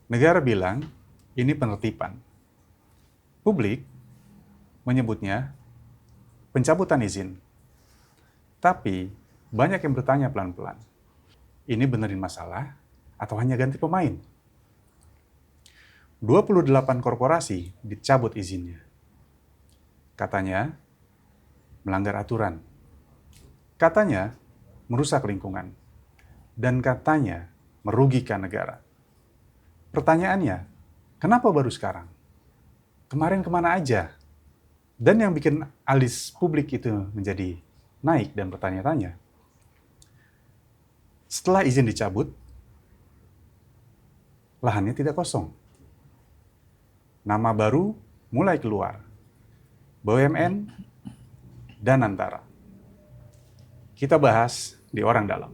Negara bilang ini penertiban. Publik menyebutnya pencabutan izin. Tapi banyak yang bertanya pelan-pelan, ini benerin masalah atau hanya ganti pemain? 28 korporasi dicabut izinnya. Katanya melanggar aturan. Katanya merusak lingkungan. Dan katanya merugikan negara. Pertanyaannya, kenapa baru sekarang? Kemarin kemana aja? Dan yang bikin alis publik itu menjadi naik dan bertanya-tanya, setelah izin dicabut, lahannya tidak kosong. Nama baru mulai keluar. BUMN dan Antara. Kita bahas di Orang Dalam.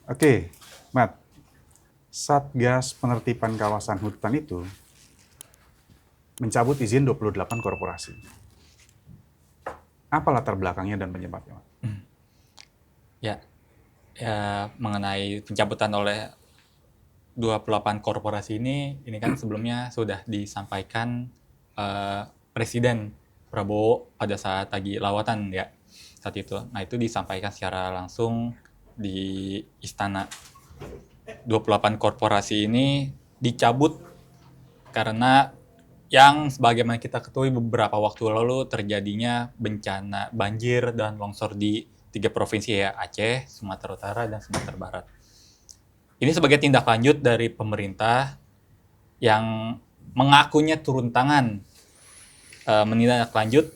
Oke, Matt. Satgas Penertiban Kawasan Hutan itu mencabut izin 28 korporasi. Apa latar belakangnya dan penyebabnya, Matt? Ya, mengenai pencabutan oleh 28 korporasi ini kan sebelumnya sudah disampaikan Presiden Prabowo pada saat lagi lawatan ya saat itu. Nah itu disampaikan secara langsung di istana. 28 korporasi ini dicabut karena yang sebagaimana kita ketahui beberapa waktu lalu terjadinya bencana banjir dan longsor di 3 provinsi ya, Aceh, Sumatera Utara, dan Sumatera Barat. Ini sebagai tindak lanjut dari pemerintah yang mengakunya turun tangan menindaklanjut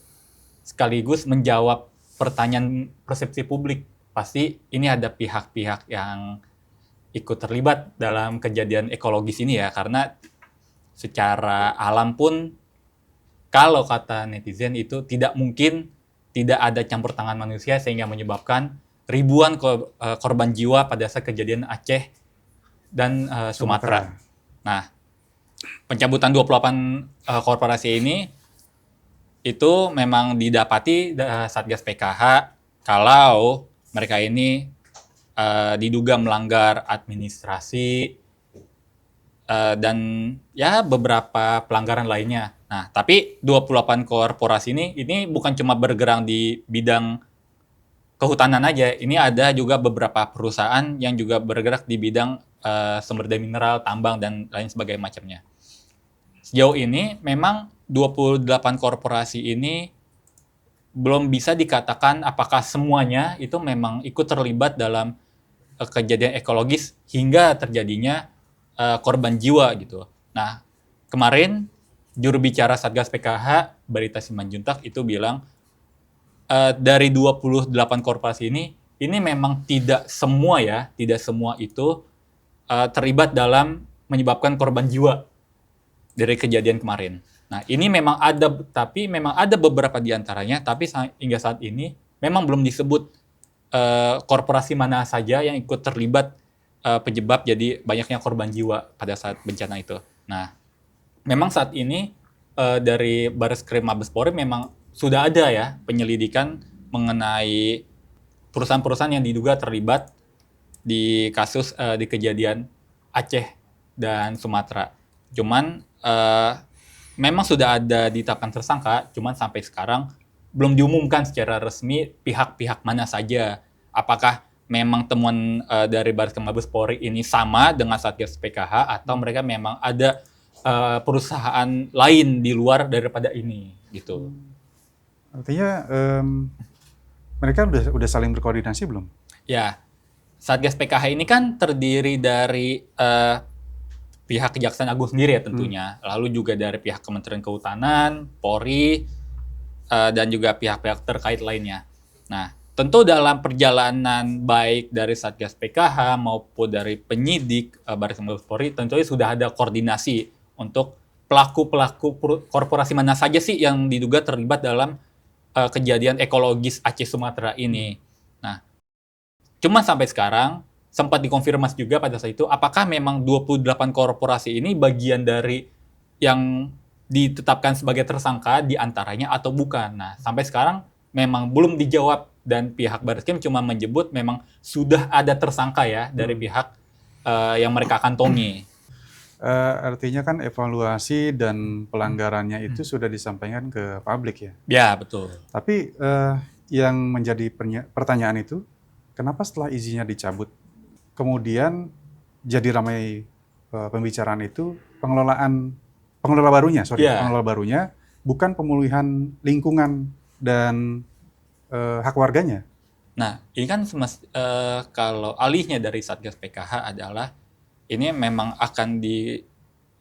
sekaligus menjawab pertanyaan persepsi publik. Pasti ini ada pihak-pihak yang ikut terlibat dalam kejadian ekologis ini ya, karena secara alam pun kalau kata netizen itu tidak mungkin tidak ada campur tangan manusia sehingga menyebabkan ribuan korban jiwa pada saat kejadian Aceh dan Sumatera. Sumatera. Nah, pencabutan 28 korporasi ini itu memang didapati Satgas PKH kalau mereka ini diduga melanggar administrasi dan ya beberapa pelanggaran lainnya. Nah, tapi 28 korporasi ini bukan cuma bergerak di bidang kehutanan aja. Ini ada juga beberapa perusahaan yang juga bergerak di bidang sumber daya mineral, tambang, dan lain sebagainya macamnya. Sejauh ini memang 28 korporasi ini belum bisa dikatakan apakah semuanya itu memang ikut terlibat dalam kejadian ekologis hingga terjadinya korban jiwa gitu. Nah, kemarin juru bicara Satgas PKH, Barita Simanjuntak itu bilang dari 28 korporasi ini memang tidak semua itu terlibat dalam menyebabkan korban jiwa dari kejadian kemarin. Nah, ini memang ada beberapa di antaranya, tapi hingga saat ini memang belum disebut korporasi mana saja yang ikut terlibat penyebab jadi banyaknya korban jiwa pada saat bencana itu. Nah, memang saat ini dari Bareskrim Mabes Polri memang sudah ada ya penyelidikan mengenai perusahaan-perusahaan yang diduga terlibat di kasus di kejadian Aceh dan Sumatera. Cuman memang sudah ada ditetapkan tersangka, cuman sampai sekarang belum diumumkan secara resmi pihak-pihak mana saja. Apakah memang temuan dari Bareskrim Mabes Polri ini sama dengan Satgas PKH atau mereka memang ada perusahaan lain di luar daripada ini gitu. Artinya mereka udah saling berkoordinasi belum? Ya, Satgas PKH ini kan terdiri dari pihak Kejaksaan Agung sendiri ya tentunya, lalu juga dari pihak Kementerian Kehutanan, Polri, dan juga pihak-pihak terkait lainnya. Nah, tentu dalam perjalanan baik dari Satgas PKH maupun dari penyidik Baris Krim Mabes Polri tentunya sudah ada koordinasi untuk pelaku-pelaku korporasi mana saja sih yang diduga terlibat dalam kejadian ekologis Aceh Sumatera ini. Nah, cuma sampai sekarang sempat dikonfirmasi juga pada saat itu apakah memang 28 korporasi ini bagian dari yang ditetapkan sebagai tersangka di antaranya atau bukan. Nah, sampai sekarang memang belum dijawab dan pihak Barreskrim cuma menyebut memang sudah ada tersangka ya dari pihak yang mereka kantongi. Artinya kan evaluasi dan pelanggarannya itu sudah disampaikan ke publik ya. Ya, betul. Tapi yang menjadi pertanyaan itu, kenapa setelah izinnya dicabut, kemudian jadi ramai pembicaraan itu pengelola barunya, bukan pemulihan lingkungan dan hak warganya. Nah, ini kan kalau alihnya dari Satgas PKH adalah ini memang akan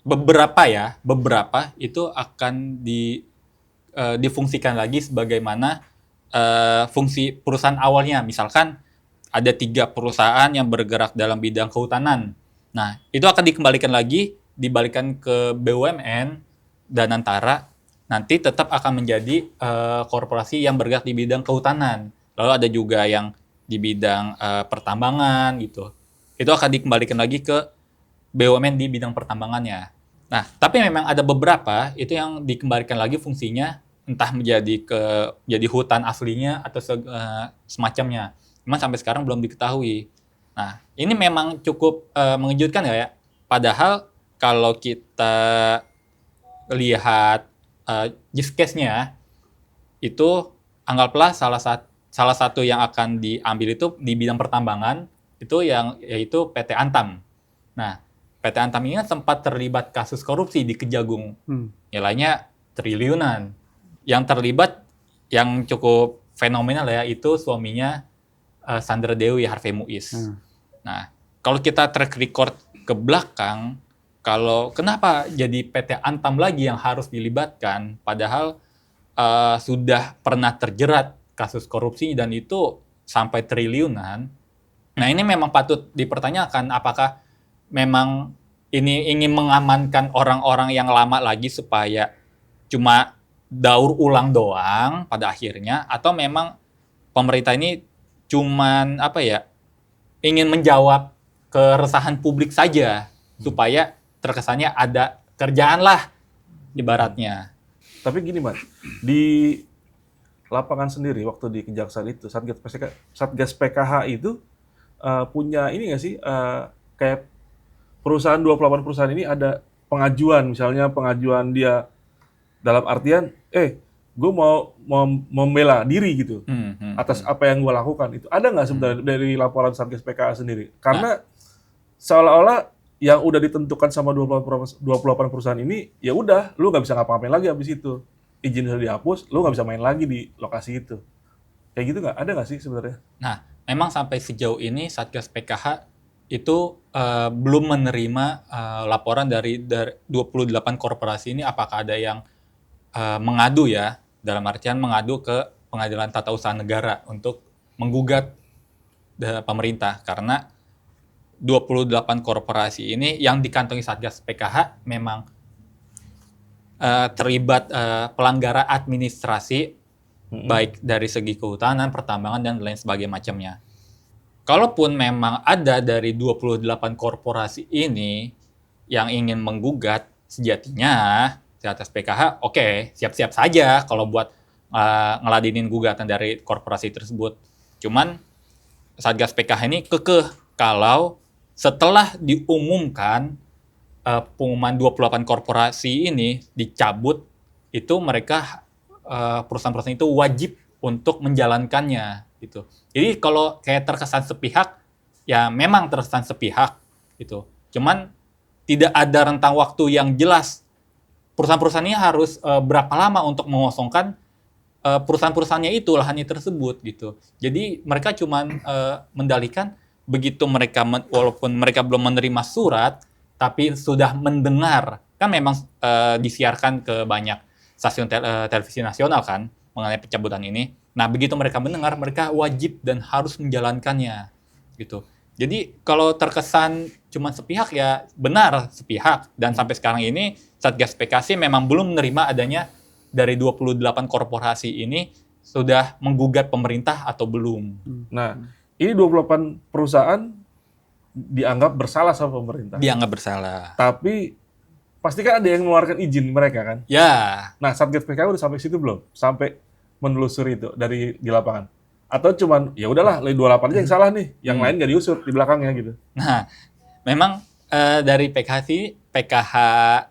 beberapa itu akan difungsikan lagi sebagaimana fungsi perusahaan awalnya. Misalkan ada 3 perusahaan yang bergerak dalam bidang kehutanan. Nah, itu akan dibalikan ke BUMN dan Antara, nanti tetap akan menjadi korporasi yang bergerak di bidang kehutanan. Lalu ada juga yang di bidang pertambangan gitu. Itu akan dikembalikan lagi ke BUMN di bidang pertambangannya. Nah, tapi memang ada beberapa itu yang dikembalikan lagi fungsinya entah jadi hutan aslinya atau semacamnya. Memang sampai sekarang belum diketahui. Nah, ini memang cukup mengejutkan ya. Padahal kalau kita lihat use case-nya itu anggaplah salah satu yang akan diambil itu di bidang pertambangan itu yaitu PT Antam. Nah, PT Antam ini sempat terlibat kasus korupsi di Kejagung. Nilainya triliunan. Yang terlibat yang cukup fenomenal ya itu suaminya Sandra Dewi Harvey Muiz. Nah, kalau kita track record ke belakang, kalau kenapa jadi PT Antam lagi yang harus dilibatkan, padahal sudah pernah terjerat kasus korupsi dan itu sampai triliunan. Nah, ini memang patut dipertanyakan apakah memang ini ingin mengamankan orang-orang yang lama lagi supaya cuma daur ulang doang pada akhirnya, atau memang pemerintah ini cuman ingin menjawab keresahan publik saja supaya terkesannya ada kerjaan lah ibaratnya. Tapi gini Mas, di lapangan sendiri waktu di Kejaksaan itu Satgas PKH itu punya ini nggak sih kayak perusahaan 28 perusahaan ini ada pengajuan, misalnya pengajuan dia dalam artian gue mau membela diri gitu atas apa yang gue lakukan, itu ada nggak sebenarnya dari laporan Satgas PKH sendiri? Karena seolah-olah yang udah ditentukan sama 28 perusahaan ini, ya udah, lu nggak bisa ngapa-ngapain lagi habis itu. Izin sudah dihapus, lu nggak bisa main lagi di lokasi itu. Kayak gitu nggak? Ada nggak sih sebenarnya? Nah, memang sampai sejauh ini Satgas PKH itu belum menerima laporan dari 28 korporasi ini apakah ada yang mengadu ya, dalam artian mengadu ke Pengadilan Tata Usaha Negara untuk menggugat pemerintah. Karena 28 korporasi ini yang dikantongi Satgas PKH memang terlibat pelanggaran administrasi baik dari segi kehutanan, pertambangan, dan lain sebagainya macamnya. Kalaupun memang ada dari 28 korporasi ini yang ingin menggugat, sejatinya Satgas PKH siap-siap saja kalau buat ngeladinin gugatan dari korporasi tersebut. Cuman Satgas PKH ini kekeh kalau setelah diumumkan pengumuman 28 korporasi ini dicabut, itu mereka perusahaan-perusahaan itu wajib untuk menjalankannya gitu. Jadi kalau kayak terkesan sepihak, ya memang terkesan sepihak gitu. Cuman tidak ada rentang waktu yang jelas. Perusahaan-perusahaan ini harus berapa lama untuk mengosongkan perusahaan-perusahaannya itu, lahannya tersebut gitu. Jadi mereka cuman mendalihkan begitu mereka walaupun mereka belum menerima surat, tapi sudah mendengar, kan memang disiarkan ke banyak stasiun televisi nasional kan. mengenai pencabutan ini. Nah, begitu mereka mendengar, mereka wajib dan harus menjalankannya, gitu. Jadi kalau terkesan cuma sepihak ya benar sepihak, dan sampai sekarang ini Satgas PKC memang belum menerima adanya dari 28 korporasi ini sudah menggugat pemerintah atau belum. Nah, ini 28 perusahaan dianggap bersalah sama pemerintah. Dianggap bersalah. Tapi pasti kan ada yang mengeluarkan izin mereka kan. Ya, Nah, Satgas PKH udah sampai situ belum? Sampai menelusuri itu dari di lapangan. Atau cuman ya udahlah 28 aja yang salah nih, yang lain nggak diusut di belakangnya gitu. nah memang dari PKH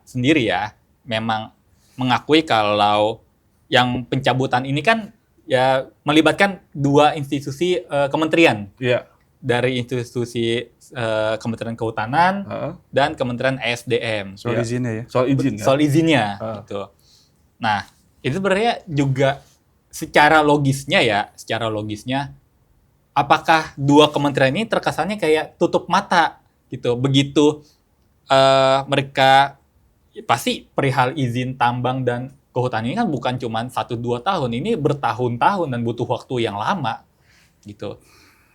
sendiri ya, memang mengakui kalau yang pencabutan ini kan ya melibatkan dua institusi kementerian. Iya. Dari institusi Kementerian Kehutanan Heeh. dan Kementerian ESDM Soal Iya. izinnya ya. Soal izin kan. soal izinnya Ah. gitu. Nah, itu sebenarnya juga secara logisnya apakah dua kementerian ini terkesannya kayak tutup mata gitu. Begitu mereka pasti perihal izin tambang dan kehutanan ini kan bukan cuma 1-2 tahun, ini bertahun-tahun dan butuh waktu yang lama gitu.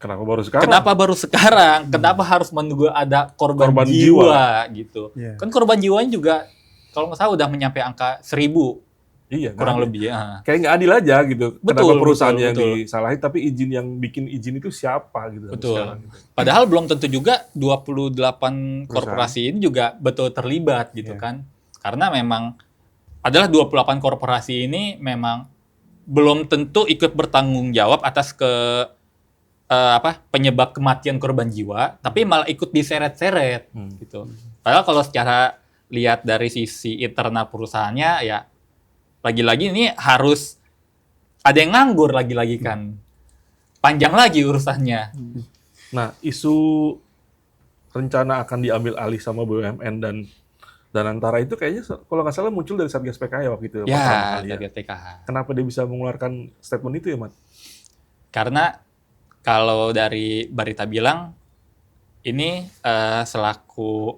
Kenapa baru sekarang? Kenapa baru sekarang? Kenapa harus menunggu ada korban Korban jiwa gitu? Iya. Kan korban jiwanya juga kalau nggak salah udah mencapai angka 1.000 Iya, kurang nggak lebih ya. kayak nggak adil aja gitu. Betul, Kenapa perusahaan betul, yang betul. disalahin tapi izin yang bikin izin itu siapa gitu sampai Betul. sekarang gitu. Padahal belum tentu juga 28 korporasi ini juga betul terlibat gitu Iya. kan. Karena memang adalah 28 korporasi ini memang belum tentu ikut bertanggung jawab atas penyebab kematian korban jiwa, tapi malah ikut diseret-seret gitu. Padahal kalau secara lihat dari sisi internal perusahaannya ya lagi-lagi ini harus ada yang nganggur lagi-lagi kan. Panjang lagi urusannya. Nah, isu rencana akan diambil alih sama BUMN dan antara itu kayaknya kalau nggak salah muncul dari Satgas PKH ya waktu itu pertama Ya, kali dari TKH. Kenapa dia bisa mengeluarkan statement itu ya, Mat? Karena kalau dari Barita bilang ini selaku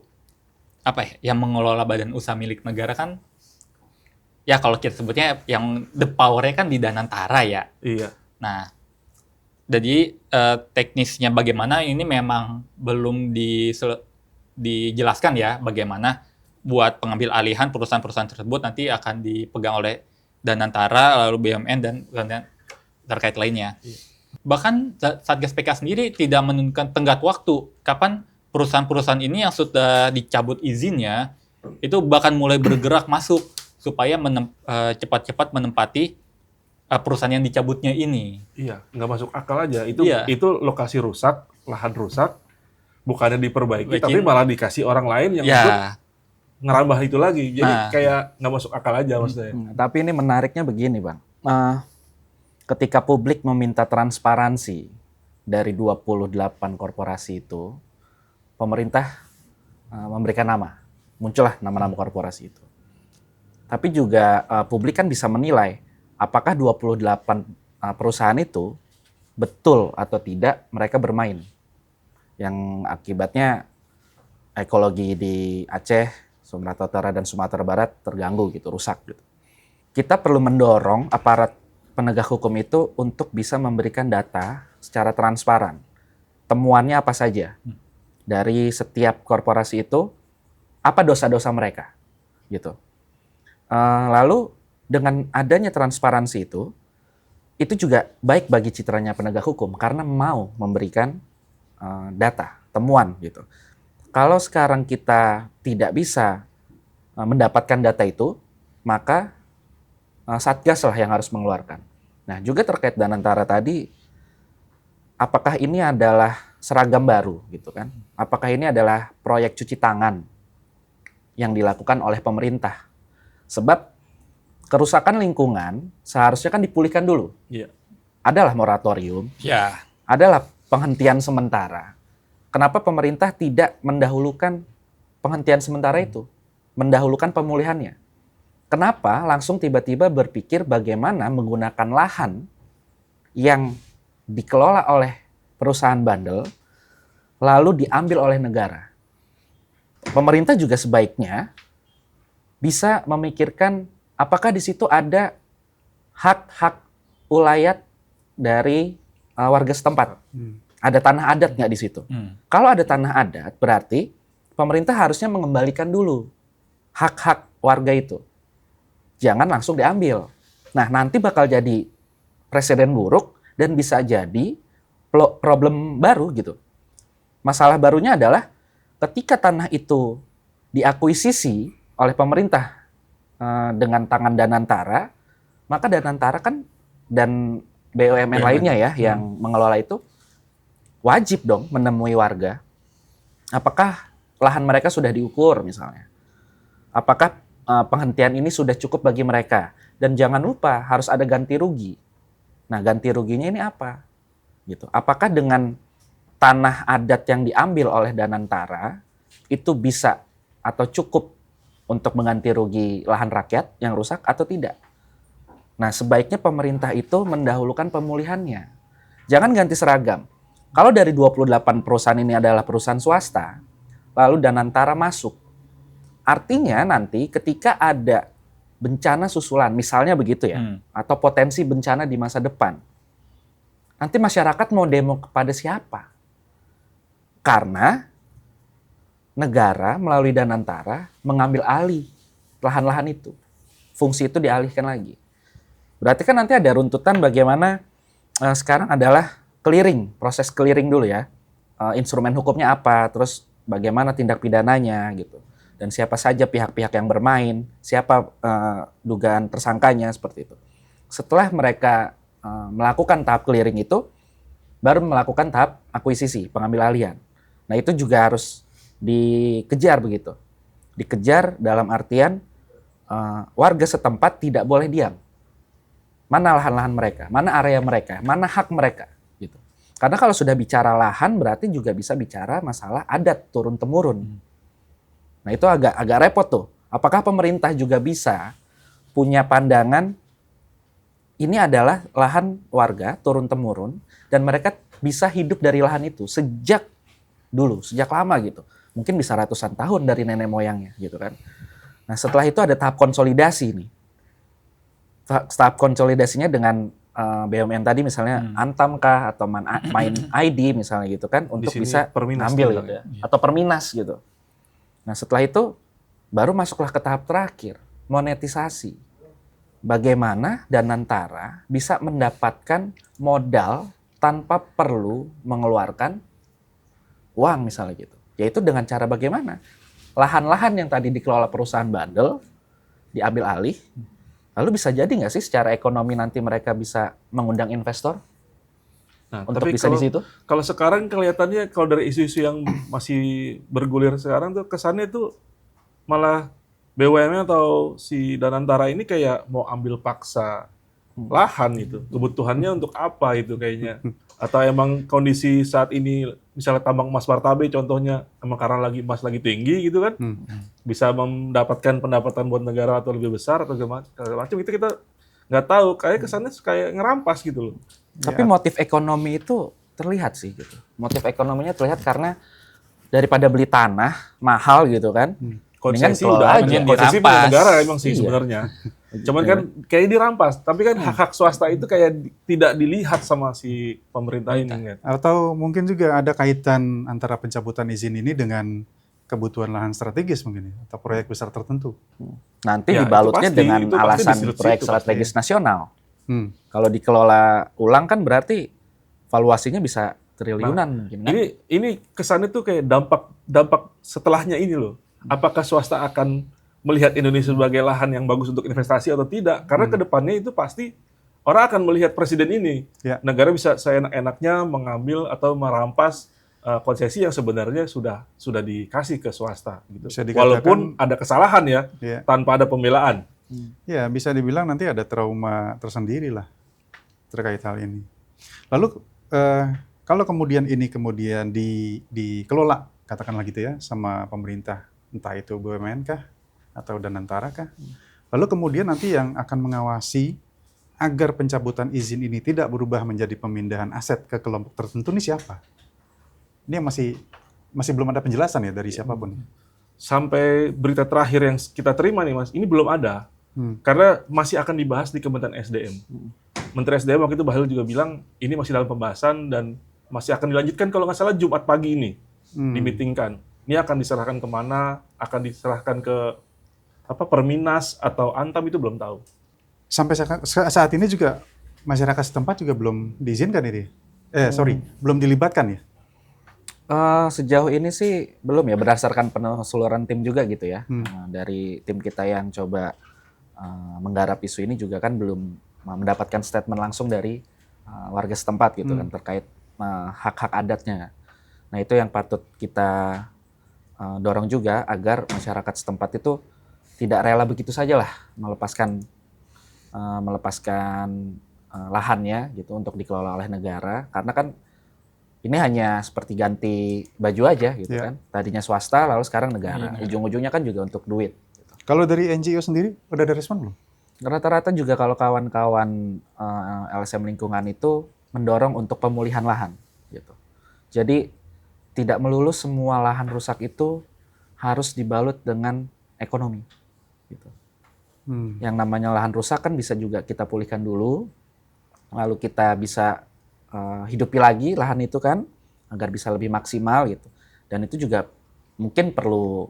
yang mengelola badan usaha milik negara kan ya kalau kita sebutnya yang the power-nya kan di Danantara ya. Iya. Nah, jadi teknisnya bagaimana ini memang belum dijelaskan ya bagaimana buat pengambil alihan perusahaan-perusahaan tersebut nanti akan dipegang oleh Danantara lalu BUMN dan terkait lainnya. Bahkan Satgas PK sendiri tidak menentukan tenggat waktu kapan perusahaan-perusahaan ini yang sudah dicabut izinnya itu bahkan mulai bergerak masuk supaya cepat-cepat menempati perusahaan yang dicabutnya ini. Iya, nggak masuk akal aja. Itu Iya. itu lokasi rusak, lahan rusak, bukannya diperbaiki, Bikin- tapi malah dikasih orang lain yang untuk Ya, ngerambah itu lagi. Jadi Nah. kayak nggak masuk akal aja maksudnya. Tapi ini menariknya begini, Bang. Ketika publik meminta transparansi dari 28 korporasi itu, pemerintah memberikan nama. Muncullah nama-nama korporasi itu. Tapi juga publik kan bisa menilai apakah 28 perusahaan itu betul atau tidak mereka bermain. Yang akibatnya ekologi di Aceh, Sumatera Utara dan Sumatera Barat terganggu gitu, rusak gitu. Kita perlu mendorong aparat penegak hukum itu untuk bisa memberikan data secara transparan. Temuannya apa saja dari setiap korporasi itu, apa dosa-dosa mereka, gitu. Lalu dengan adanya transparansi itu juga baik bagi citranya penegak hukum karena mau memberikan data, temuan, gitu. Kalau sekarang kita tidak bisa mendapatkan data itu, maka Satgas lah yang harus mengeluarkan. Nah, juga terkait Danantara tadi, apakah ini adalah seragam baru gitu kan? Apakah ini adalah proyek cuci tangan yang dilakukan oleh pemerintah? Sebab kerusakan lingkungan seharusnya kan dipulihkan dulu. Iya. Adalah moratorium, ya, adalah penghentian sementara. Kenapa pemerintah tidak mendahulukan penghentian sementara itu? Mendahulukan pemulihannya. Kenapa langsung tiba-tiba berpikir bagaimana menggunakan lahan yang dikelola oleh perusahaan bandel, lalu diambil oleh negara? Pemerintah juga sebaiknya bisa memikirkan apakah di situ ada hak-hak ulayat dari warga setempat. Ada tanah adat nggak di situ? Kalau ada tanah adat, berarti pemerintah harusnya mengembalikan dulu hak-hak warga itu. Jangan langsung diambil. Nah, nanti bakal jadi presiden buruk dan bisa jadi problem baru gitu. Masalah barunya adalah ketika tanah itu diakuisisi oleh pemerintah dengan tangan Danantara, maka Danantara kan dan BUMN lainnya ya yang mengelola itu wajib dong menemui warga. Apakah lahan mereka sudah diukur misalnya? Apakah penghentian ini sudah cukup bagi mereka? Dan jangan lupa harus ada ganti rugi. Nah, ganti ruginya ini apa? Gitu. Apakah dengan tanah adat yang diambil oleh Danantara itu bisa atau cukup untuk mengganti rugi lahan rakyat yang rusak atau tidak? Nah, sebaiknya pemerintah itu mendahulukan pemulihannya. Jangan ganti seragam. Kalau dari 28 perusahaan ini adalah perusahaan swasta, lalu Danantara masuk, artinya nanti ketika ada bencana susulan, misalnya begitu ya, atau potensi bencana di masa depan, nanti masyarakat mau demo kepada siapa? Karena negara melalui Danantara mengambil alih lahan-lahan itu. Fungsi itu dialihkan lagi. Berarti kan nanti ada runtutan bagaimana sekarang adalah clearing, proses clearing dulu ya. Instrumen hukumnya apa, terus bagaimana tindak pidananya gitu. Dan siapa saja pihak-pihak yang bermain, siapa dugaan tersangkanya, seperti itu. Setelah mereka melakukan tahap clearing itu, baru melakukan tahap akuisisi, pengambil alihan. Nah, itu juga harus dikejar begitu. Dikejar dalam artian warga setempat tidak boleh diam. Mana lahan-lahan mereka, mana area mereka, mana hak mereka gitu. Karena kalau sudah bicara lahan berarti juga bisa bicara masalah adat turun-temurun. Nah, itu agak repot tuh. Apakah pemerintah juga bisa punya pandangan ini adalah lahan warga turun-temurun dan mereka bisa hidup dari lahan itu sejak dulu, sejak lama gitu. Mungkin bisa ratusan tahun dari nenek moyangnya gitu kan. Nah, setelah itu ada tahap konsolidasi nih. Tahap konsolidasinya dengan BUMN tadi misalnya Antam kah atau Main ID misalnya gitu kan untuk bisa ngambil gitu ya. Atau Perminas gitu. Nah, setelah itu baru masuklah ke tahap terakhir, monetisasi. Bagaimana Danantara bisa mendapatkan modal tanpa perlu mengeluarkan uang misalnya gitu. Yaitu dengan cara bagaimana? Lahan-lahan yang tadi dikelola perusahaan bandel diambil alih, lalu bisa jadi nggak sih secara ekonomi nanti mereka bisa mengundang investor untuk bisa di situ? Kalau sekarang kelihatannya kalau dari isu-isu yang masih bergulir sekarang tuh kesannya tuh malah BUMN atau si Danantara ini kayak mau ambil paksa lahan gitu. Kebutuhannya untuk apa itu kayaknya? Atau emang kondisi saat ini misalnya tambang emas Martabe contohnya emang karena lagi emas lagi tinggi gitu kan? Bisa mendapatkan pendapatan buat negara atau lebih besar atau segala macam itu kita nggak tahu. Kayak kesannya kayak ngerampas gitu loh. Tapi motif ekonomi itu terlihat sih gitu. Motif ekonominya terlihat karena daripada beli tanah mahal gitu kan. Konsesi kelola udah aja. ada. Konsesi punya Dirampas. negara emang sih Iya. sebenarnya. Cuman kan kayak dirampas. Tapi kan hak-hak swasta itu kayak tidak dilihat sama si pemerintah ini kan. Atau mungkin juga ada kaitan antara pencabutan izin ini dengan kebutuhan lahan strategis mungkin ya, atau proyek besar tertentu. Nanti Ya, dibalutnya itu pasti dengan alasan disebut proyek situ strategis nasional. Hmm. Kalau dikelola ulang kan berarti valuasinya bisa triliunan mungkin kan? Ini kesannya tuh kayak dampak setelahnya ini loh. Apakah swasta akan melihat Indonesia sebagai lahan yang bagus untuk investasi atau tidak? Karena kedepannya itu pasti orang akan melihat presiden ini. Ya. Negara bisa seenak-enaknya mengambil atau merampas konsesi yang sebenarnya sudah dikasih ke swasta. Gitu. Bisa dikatakan- Walaupun ada kesalahan ya, Ya. tanpa ada pembelaan. Ya, bisa dibilang nanti ada trauma tersendiri lah terkait hal ini. Lalu kalau kemudian ini dikelola, katakanlah gitu ya, sama pemerintah, entah itu BUMN kah atau Danantara kah, lalu kemudian nanti yang akan mengawasi agar pencabutan izin ini tidak berubah menjadi pemindahan aset ke kelompok tertentu ini siapa? Ini yang masih belum ada penjelasan ya dari siapapun. Sampai berita terakhir yang kita terima nih Mas, ini belum ada. Karena masih akan dibahas di Kementerian SDM. Menteri SDM waktu itu Bahlil juga bilang ini masih dalam pembahasan dan masih akan dilanjutkan kalau nggak salah Jumat pagi ini dimitingkan. Ini akan diserahkan kemana? Akan diserahkan ke Perminas atau Antam itu belum tahu. Sampai saat ini juga masyarakat setempat juga belum diizinkan ini. Belum dilibatkan ya? Sejauh ini sih belum ya, berdasarkan penelusuran tim juga gitu ya. Dari tim kita yang coba menggarap isu ini juga kan belum mendapatkan statement langsung dari warga setempat gitu kan terkait hak-hak adatnya. Nah itu yang patut kita dorong juga agar masyarakat setempat itu tidak rela begitu saja lah melepaskan lahannya gitu untuk dikelola oleh negara, karena kan ini hanya seperti ganti baju aja gitu kan. Tadinya swasta lalu sekarang negara. Ujung-ujungnya kan juga untuk duit. Gitu. Kalau dari NGO sendiri udah ada respon belum? Rata-rata juga kalau kawan-kawan LSM lingkungan itu mendorong untuk pemulihan lahan gitu. Jadi tidak melulu semua lahan rusak itu harus dibalut dengan ekonomi gitu. Yang namanya lahan rusak kan bisa juga kita pulihkan dulu, lalu kita bisa hidupi lagi lahan itu kan agar bisa lebih maksimal gitu. Dan itu juga mungkin perlu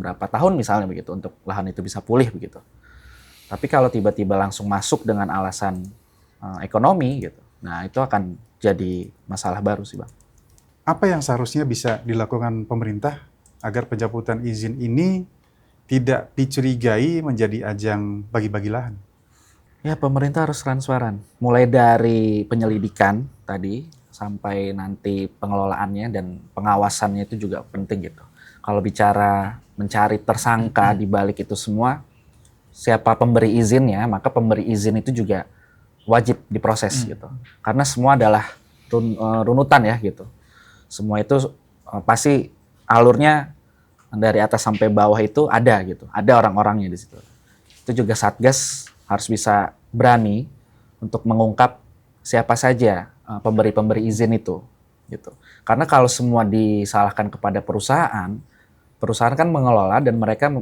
berapa tahun misalnya begitu untuk lahan itu bisa pulih begitu. Tapi kalau tiba-tiba langsung masuk dengan alasan ekonomi gitu, nah itu akan jadi masalah baru sih Bang. Apa yang seharusnya bisa dilakukan pemerintah agar pencabutan izin ini tidak dicurigai menjadi ajang bagi-bagi lahan? Ya, pemerintah harus transparan. Mulai dari penyelidikan tadi sampai nanti pengelolaannya dan pengawasannya itu juga penting gitu. Kalau bicara mencari tersangka di balik itu semua, siapa pemberi izinnya, maka pemberi izin itu juga wajib diproses gitu. Karena semua adalah runutan ya gitu. Semua itu pasti alurnya dari atas sampai bawah itu ada gitu. Ada orang-orangnya di situ. Itu juga Satgas harus bisa berani untuk mengungkap siapa saja pemberi-pemberi izin itu gitu. Karena kalau semua disalahkan kepada perusahaan, perusahaan kan mengelola dan mereka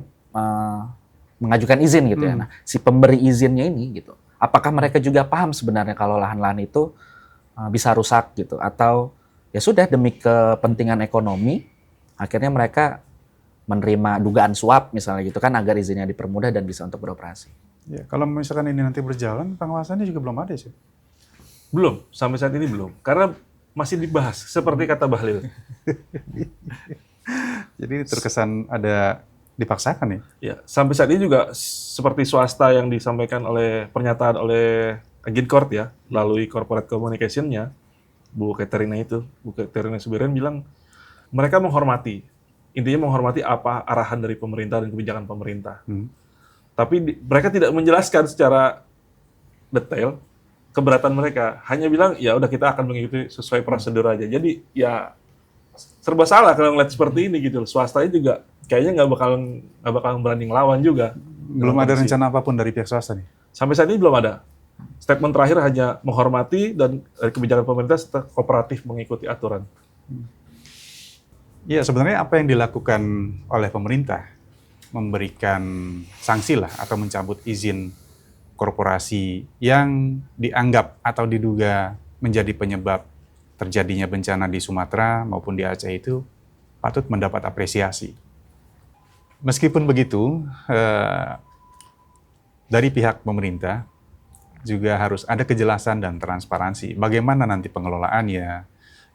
mengajukan izin gitu ya. Nah, si pemberi izinnya ini gitu. Apakah mereka juga paham sebenarnya kalau lahan-lahan itu bisa rusak gitu, atau ya sudah demi kepentingan ekonomi akhirnya mereka menerima dugaan suap misalnya gitu kan agar izinnya dipermudah dan bisa untuk beroperasi. Ya, kalau misalkan ini nanti berjalan, pengawasannya juga belum ada sih. Belum, sampai saat ini belum. Karena masih dibahas, seperti kata Bahlil. Jadi terkesan ada dipaksakan ya? Ya, sampai saat ini juga seperti swasta yang disampaikan pernyataan oleh Agincourt ya, melalui corporate communication-nya, Bu Katerina Subiran bilang, mereka menghormati. Intinya menghormati apa arahan dari pemerintah dan kebijakan pemerintah. Tapi mereka tidak menjelaskan secara detail keberatan mereka. Hanya bilang, ya udah kita akan mengikuti sesuai prosedur aja. Jadi ya serba salah kalau ngeliat seperti ini gitu. Swastanya juga kayaknya nggak bakal berani ngelawan juga. Belum ada rencana apapun dari pihak swasta nih? Sampai saat ini belum ada. Statement terakhir hanya menghormati dan dari kebijakan pemerintah serta kooperatif mengikuti aturan. Iya, sebenarnya apa yang dilakukan oleh pemerintah memberikan sanksi lah atau mencabut izin korporasi yang dianggap atau diduga menjadi penyebab terjadinya bencana di Sumatera maupun di Aceh itu patut mendapat apresiasi. Meskipun begitu, dari pihak pemerintah juga harus ada kejelasan dan transparansi bagaimana nanti pengelolaannya,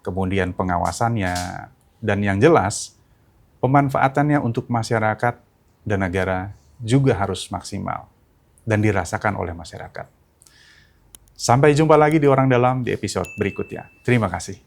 kemudian pengawasannya, dan yang jelas pemanfaatannya untuk masyarakat dan negara juga harus maksimal dan dirasakan oleh masyarakat. Sampai jumpa lagi di Orang Dalam di episode berikutnya. Terima kasih.